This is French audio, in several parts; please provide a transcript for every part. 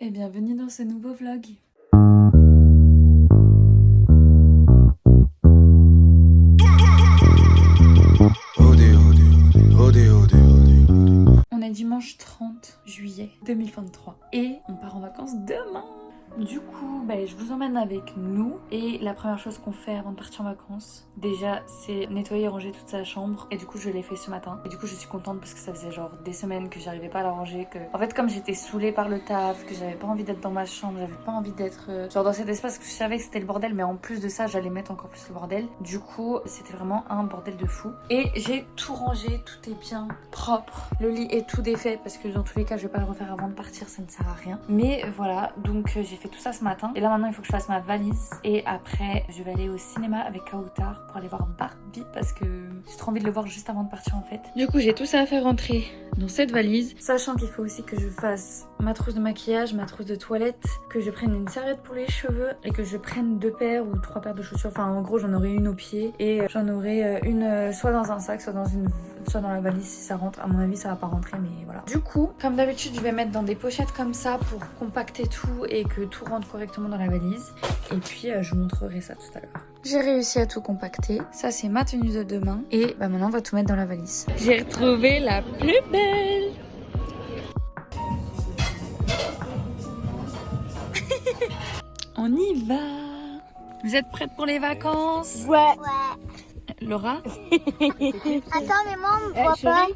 et bienvenue dans ce nouveau vlog. On est dimanche 30 juillet 2023 et on part en vacances demain. Du coup, je vous emmène avec nous et la première chose qu'on fait avant de partir en vacances, déjà, c'est nettoyer et ranger toute sa chambre. Et du coup, je l'ai fait ce matin. Et du coup, je suis contente parce que ça faisait genre des semaines que j'arrivais pas à la ranger. En fait, comme j'étais saoulée par le taf, que j'avais pas envie d'être dans ma chambre, j'avais pas envie d'être genre dans cet espace que je savais que c'était le bordel, mais en plus de ça, j'allais mettre encore plus le bordel. Du coup, c'était vraiment un bordel de fou. Et j'ai tout rangé, tout est bien propre. Le lit est tout défait parce que dans tous les cas, je vais pas le refaire avant de partir, ça ne sert à rien. Mais voilà, donc j'ai fait tout ça ce matin. Et là maintenant il faut que je fasse ma valise. Et après je vais aller au cinéma avec Kautar pour aller voir Barbie parce que j'ai trop envie de le voir juste avant de partir en fait. Du coup j'ai tout ça à faire rentrer dans cette valise. Sachant qu'il faut aussi que je fasse ma trousse de maquillage, ma trousse de toilette, que je prenne une serviette pour les cheveux et que je prenne 2 paires ou 3 paires de chaussures. Enfin en gros j'en aurai une au pied et j'en aurai une soit dans un sac, soit dans la valise si ça rentre. À mon avis ça va pas rentrer mais voilà. Du coup comme d'habitude je vais mettre dans des pochettes comme ça pour compacter tout et que tout rentre correctement dans la valise. Et puis je vous montrerai ça tout à l'heure. J'ai réussi à tout compacter. Ça c'est ma tenue de demain. Et maintenant on va tout mettre dans la valise. J'ai retrouvé la plus belle. On y va. Vous êtes prêtes pour les vacances? Ouais. Laura? Attends, mais moi, on me voit pas.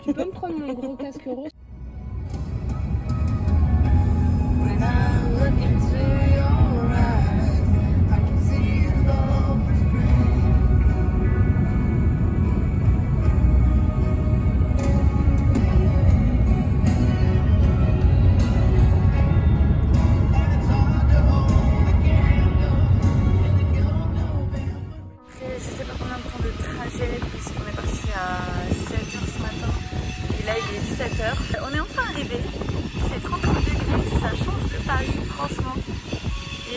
Tu peux me prendre mon gros casque rose? Je sais pas combien de temps de trajet puisqu'on est parti à 7h ce matin et là il est 17h. On est enfin arrivé, c'est 38 degrés, ça change de Paris franchement et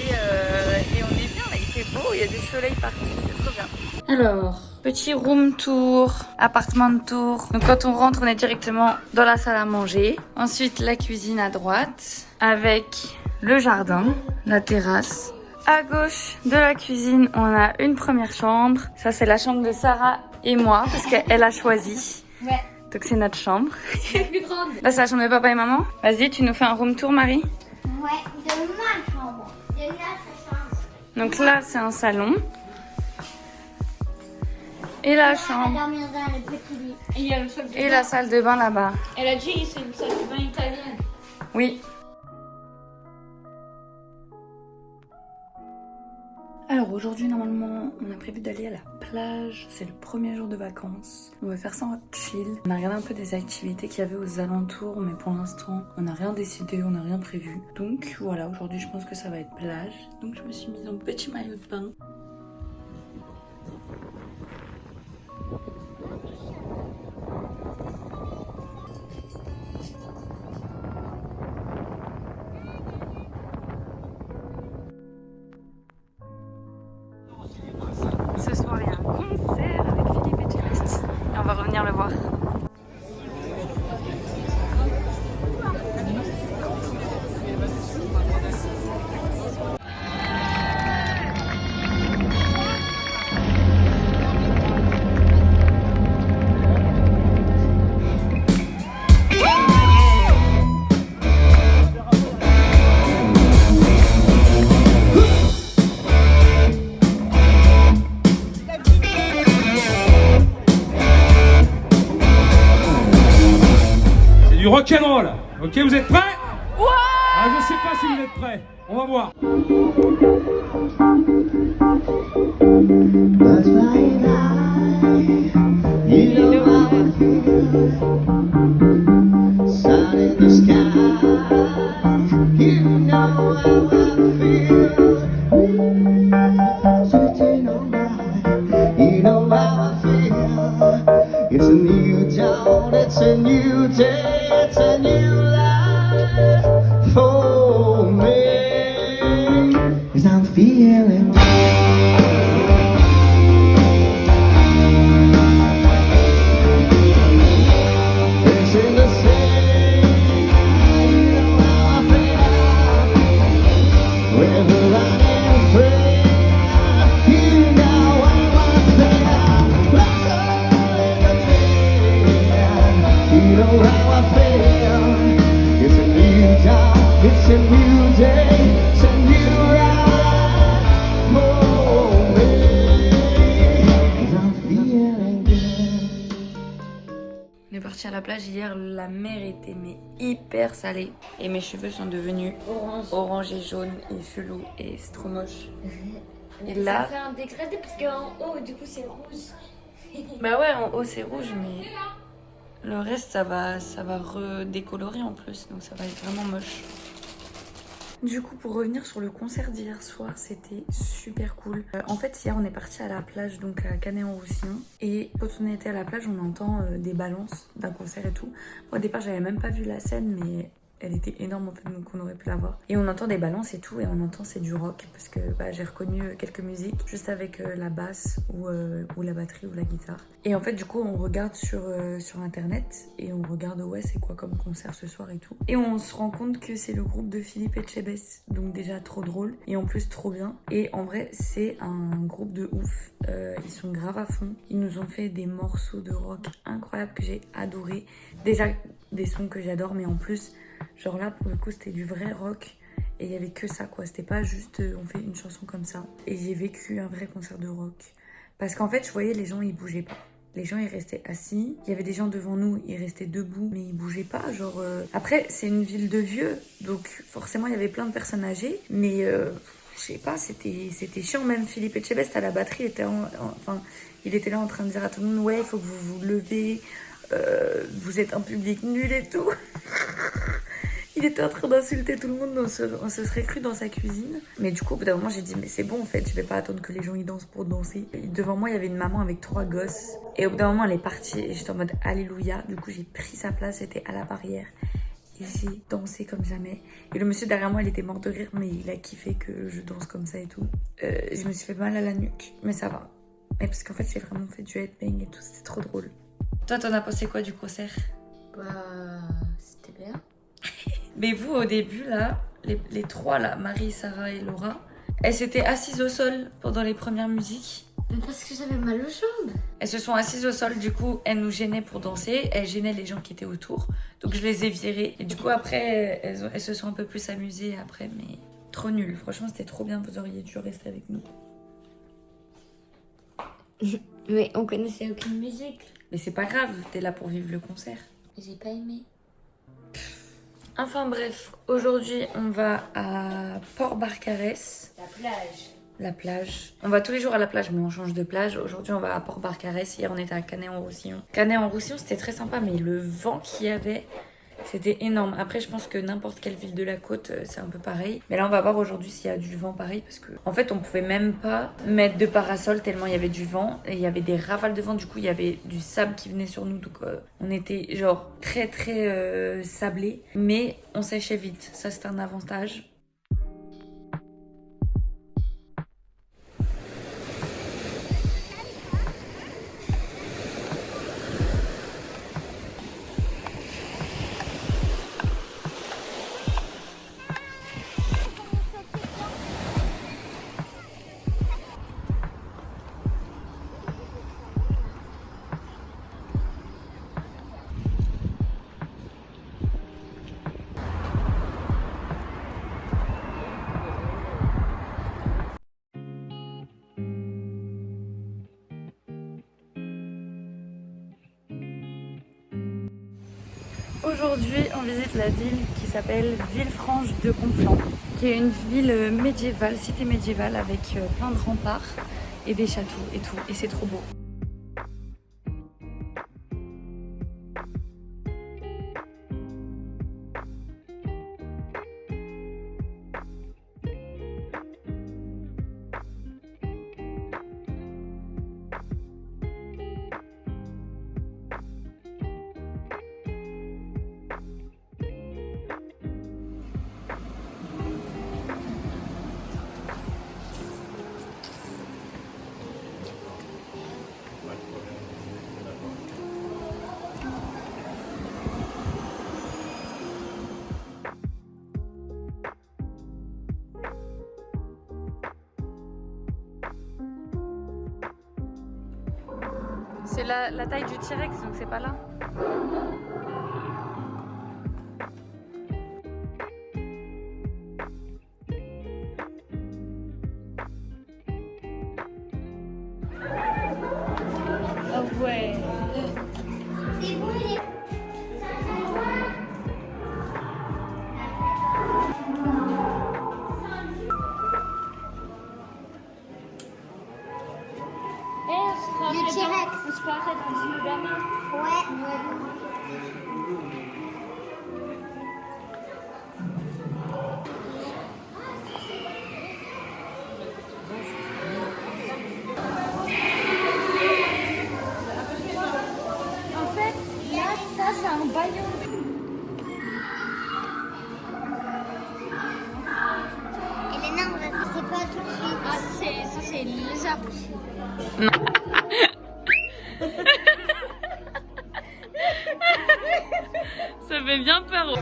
on est bien là, il fait beau, il y a du soleil partout, c'est trop bien. Alors, petit room tour, appartement tour. Donc quand on rentre on est directement dans la salle à manger, ensuite la cuisine à droite avec le jardin, la terrasse. À gauche de la cuisine, on a une première chambre. Ça, c'est la chambre de Sarah et moi, parce qu'elle a choisi. Ouais. Donc, c'est notre chambre. C'est plus grande. Là, c'est la chambre de papa et maman. Vas-y, tu nous fais un room tour, Marie. Ouais, de ma chambre. De notre chambre. Donc là, c'est un salon. Et la chambre. Dormir dans le petit lit. Et il y a le sol de Et bain. la salle de bain là-bas. Elle a dit c'est une salle de bain italienne. Oui. Alors aujourd'hui normalement on a prévu d'aller à la plage, c'est le premier jour de vacances. On va faire ça en chill. On a regardé un peu des activités qu'il y avait aux alentours mais pour l'instant on n'a rien décidé, on n'a rien prévu. Donc voilà, aujourd'hui je pense que ça va être plage. Donc je me suis mise en petit maillot de bain. Ce soir, il y a un concert avec Philippe et Céleste. Et on va revenir le voir. Du rock'n'roll, ok, vous êtes prêts? Ouais. Ah, je sais pas si vous êtes prêts, on va voir. It's a new dawn, it's a new day, it's a new life for me. 'Cause I'm feeling facing the same. You know how I feel. down. It's a new day, it's a new life for me. 'Cause I'm feeling good. On est parti à la plage hier, la mer était mais hyper salée. Et mes cheveux sont devenus orange et jaune et chelou et c'est trop moche. Et Ça là, fait un dégradé parce qu'en haut, du coup, c'est rouge. bah ouais, en haut c'est rouge, mais le reste ça va redécolorer en plus, donc ça va être vraiment moche. Du coup, pour revenir sur le concert d'hier soir, c'était super cool. En fait, hier on est parti à la plage, donc à Canet-en-Roussillon, et quand on était à la plage, on entend des balances d'un concert et tout. Moi, au départ, j'avais même pas vu la scène, mais elle était énorme en fait, donc on aurait pu la voir. Et on entend des balances et tout, et on entend c'est du rock, parce que bah, j'ai reconnu quelques musiques, juste avec la basse ou la batterie ou la guitare. Et en fait, du coup, on regarde sur internet, et on regarde, ouais, c'est quoi comme concert ce soir et tout. Et on se rend compte que c'est le groupe de Philippe Etchebest, donc déjà trop drôle, et en plus trop bien. Et en vrai, c'est un groupe de ouf, ils sont grave à fond. Ils nous ont fait des morceaux de rock incroyables que j'ai adoré. Déjà, des sons que j'adore, mais en plus, genre là, pour le coup, c'était du vrai rock. Et il y avait que ça, quoi. C'était pas juste, on fait une chanson comme ça. Et j'ai vécu un vrai concert de rock. Parce qu'en fait, je voyais les gens, ils bougeaient pas. Les gens, ils restaient assis. Il y avait des gens devant nous, ils restaient debout, mais ils bougeaient pas. Genre, Après, c'est une ville de vieux, donc forcément, il y avait plein de personnes âgées. Mais je sais pas, c'était chiant. Même Philippe Etchebest à la batterie, il était là en train de dire à tout le monde, ouais, il faut que vous vous levez. Vous êtes un public nul et tout. Il était en train d'insulter tout le monde, on se serait cru dans sa cuisine. Mais du coup, au bout d'un moment, j'ai dit, mais c'est bon en fait, je vais pas attendre que les gens y dansent pour danser. Et devant moi, il y avait une maman avec 3 gosses. Et au bout d'un moment, elle est partie et j'étais en mode alléluia. Du coup, j'ai pris sa place, j'étais à la barrière. Et j'ai dansé comme jamais. Et le monsieur derrière moi, il était mort de rire, mais il a kiffé que je danse comme ça et tout. Je me suis fait mal à la nuque, mais ça va. Mais parce qu'en fait, j'ai vraiment fait du headbang et tout, c'était trop drôle. Toi, t'en as pensé quoi du concert? Bah, c'était bien. Mais vous, au début, là, les trois, là, Marie, Sarah et Laura, elles s'étaient assises au sol pendant les premières musiques. Mais parce que j'avais mal aux jambes. Elles se sont assises au sol, du coup, elles nous gênaient pour danser, elles gênaient les gens qui étaient autour. Donc je les ai virées. Et du coup, après, elles se sont un peu plus amusées après, mais trop nul. Franchement, c'était trop bien, vous auriez dû rester avec nous. Mais on connaissait aucune musique. Mais c'est pas grave, t'es là pour vivre le concert. J'ai pas aimé. Enfin bref, aujourd'hui on va à Port-Barcarès. La plage. La plage. On va tous les jours à la plage, mais on change de plage. Aujourd'hui on va à Port-Barcarès. Hier on était à Canet-en-Roussillon. Canet-en-Roussillon c'était très sympa, mais le vent qu'il y avait, c'était énorme. Après je pense que n'importe quelle ville de la côte c'est un peu pareil. Mais là on va voir aujourd'hui s'il y a du vent pareil, parce que en fait on pouvait même pas mettre de parasol tellement il y avait du vent. Et il y avait des rafales de vent, du coup il y avait du sable qui venait sur nous. Donc on était genre très sablé. Mais on séchait vite, ça c'est un avantage. Aujourd'hui, on visite la ville qui s'appelle Villefranche de Conflans, qui est une ville médiévale, cité médiévale avec plein de remparts et des châteaux et tout, et c'est trop beau. C'est la taille du T-Rex, donc c'est pas là. c'est une lézard aussi. Ça fait bien peur.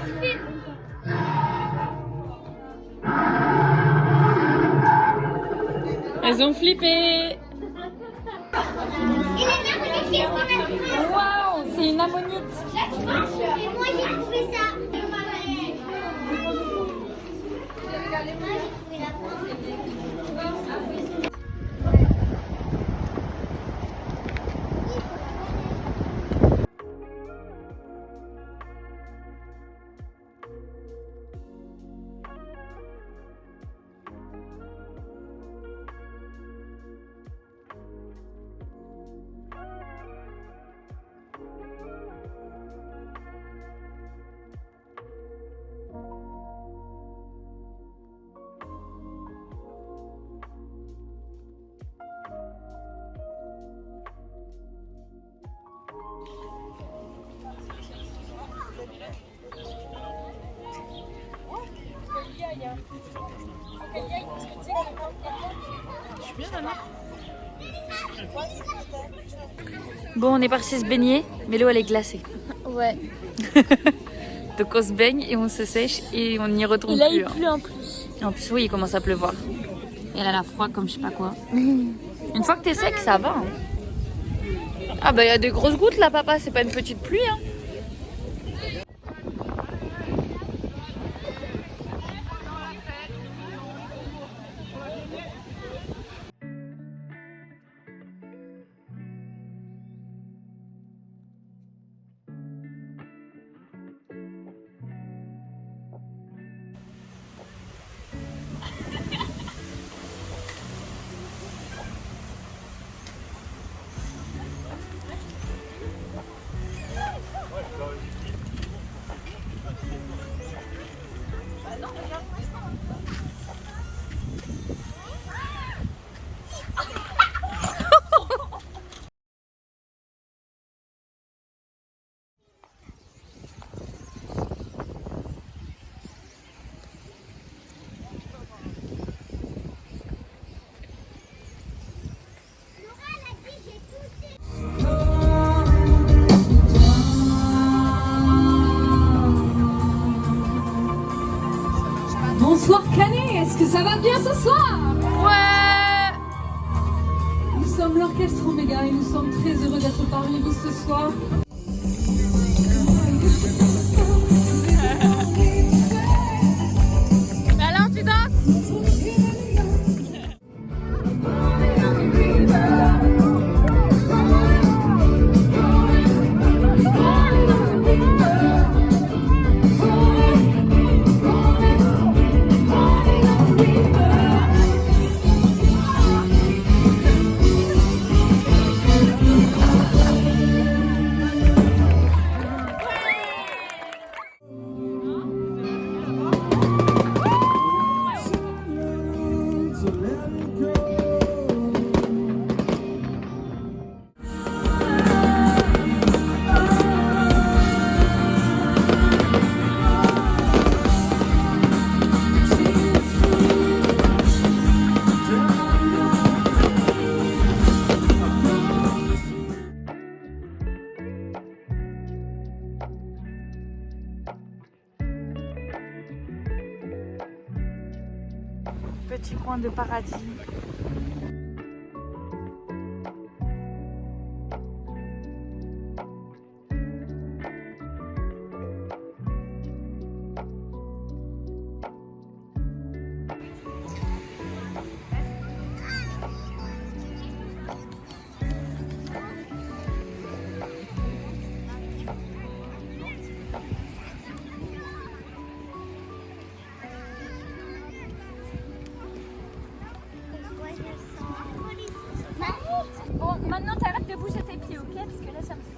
Elles ont flippé. Waouh, c'est une ammonite. Et moi j'ai trouvé ça. Bon, on est parti se baigner, mais l'eau elle est glacée. Ouais. Donc on se baigne et on se sèche et on n'y retourne Et là plus. il pleut en plus. En plus, oui, il commence à pleuvoir. Et elle a froid comme je sais pas quoi. Une fois que t'es sec, ça va. Hein. Ah bah il y a des grosses gouttes là, papa, c'est pas une petite pluie. Hein. Bonsoir Canet, est-ce que ça va bien ce soir? Ouais. Nous sommes l'orchestre Oméga et nous sommes très heureux d'être parmi vous ce soir. Alors tu danses? Petit coin de paradis. Bon, maintenant t'arrêtes de bouger tes pieds, ok? Parce que là ça me fait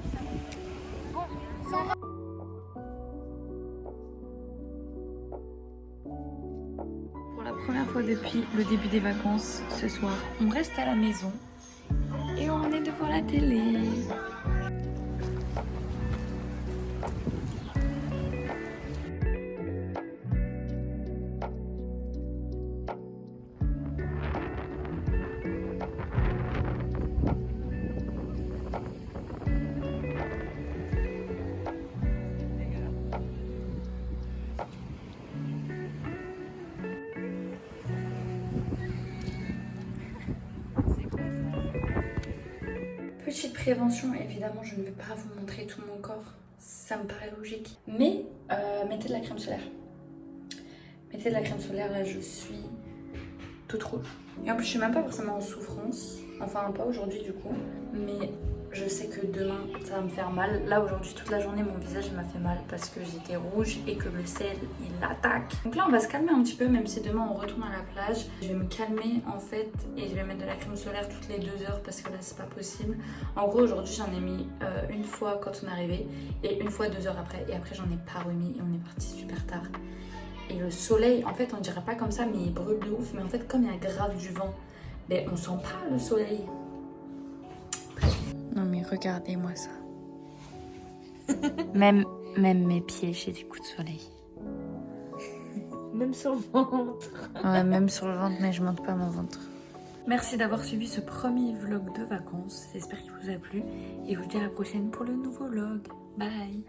Bon, ça va. Pour la première fois depuis le début des vacances, ce soir, on reste à la maison et on est devant la télé. prévention, évidemment, je ne vais pas vous montrer tout mon corps. Ça me paraît logique. Mais mettez de la crème solaire. Mettez de la crème solaire, là je suis toute rouge. Et en plus je suis même pas forcément en souffrance. Enfin pas aujourd'hui du coup. Mais je sais que demain ça va me faire mal. Là aujourd'hui toute la journée mon visage m'a fait mal parce que j'étais rouge et que le sel il attaque. Donc là on va se calmer un petit peu même si demain on retourne à la plage. Je vais me calmer en fait et je vais mettre de la crème solaire toutes les 2 heures parce que là c'est pas possible. En gros aujourd'hui j'en ai mis une fois quand on est arrivé et une fois 2 heures après. Et après j'en ai pas remis et on est parti super tard. Et le soleil, en fait on dirait pas comme ça mais il brûle de ouf. Mais en fait comme il y a grave du vent, ben on sent pas le soleil. Non mais regardez-moi ça. même mes pieds j'ai des coups de soleil. Même sur le ventre. Ouais, même sur le ventre mais je monte pas mon ventre. Merci d'avoir suivi ce premier vlog de vacances. J'espère qu'il vous a plu et je vous dis à la prochaine pour le nouveau vlog. Bye.